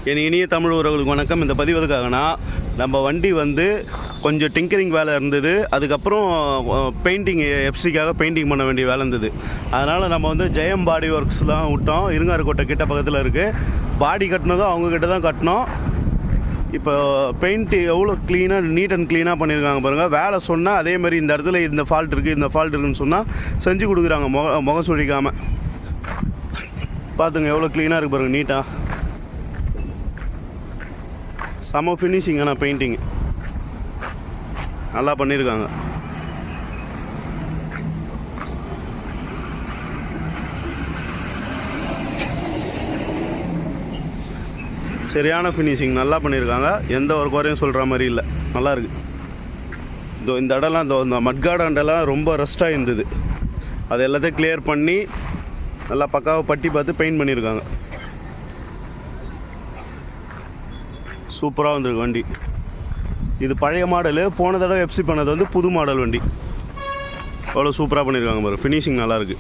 என் இனிய தமிழ் உறவுகளுக்கு வணக்கம். இந்த பதிவு எதுக்காகனா, நம்ம வண்டி வந்து கொஞ்சம் டிங்கரிங் வேலை இருந்தது. அதுக்கப்புறம் பெயிண்டிங் எஃப்சிக்காக பெயிண்டிங் பண்ண வேண்டிய வேலை இருந்தது. அதனால் நம்ம வந்து ஜெயம் பாடி ஒர்க்ஸ் தான் விட்டோம். இருங்காரக்கோட்டை கிட்ட பக்கத்தில் இருக்குது. பாடி கட்டினதும் அவங்கக்கிட்ட தான் கட்டினோம். இப்போ பெயிண்ட்டு எவ்வளோ க்ளீனாக நீட் அண்ட் க்ளீனாக பண்ணியிருக்காங்க பாருங்கள். வேலை சொன்னால் அதேமாதிரி இந்த இடத்துல இந்த ஃபால்ட் இருக்குது, இந்த ஃபால்ட் இருக்குதுன்னு சொன்னால் செஞ்சு கொடுக்குறாங்க. முகம் சுழிக்காமல் பார்த்துங்க எவ்வளோ க்ளீனாக இருக்குது பாருங்கள், நீட்டாக செம ஃபினிஷிங். ஆனால் பெயிண்டிங் நல்லா பண்ணியிருக்காங்க. சரியான ஃபினிஷிங் நல்லா பண்ணியிருக்காங்க. எந்த ஒரு குறையும் சொல்கிற மாதிரி இல்லை, நல்லாயிருக்கு. இந்த இடம்லாம் இந்த மட்கார்டெல்லாம் ரொம்ப ரஸ்ட்டாக இருந்தது. அது எல்லாத்தையும் கிளியர் பண்ணி நல்லா பக்காவாக பட்டி பார்த்து பெயிண்ட் பண்ணியிருக்காங்க. சூப்பராக வந்திருக்கு வண்டி. இது பழைய மாடலு. போன தடவை எஃப்சி பண்ணது வந்து புது மாடல் வண்டி. அவ்வளோ சூப்பராக பண்ணியிருக்காங்க பாரு. ஃபினிஷிங் நல்லாயிருக்கு.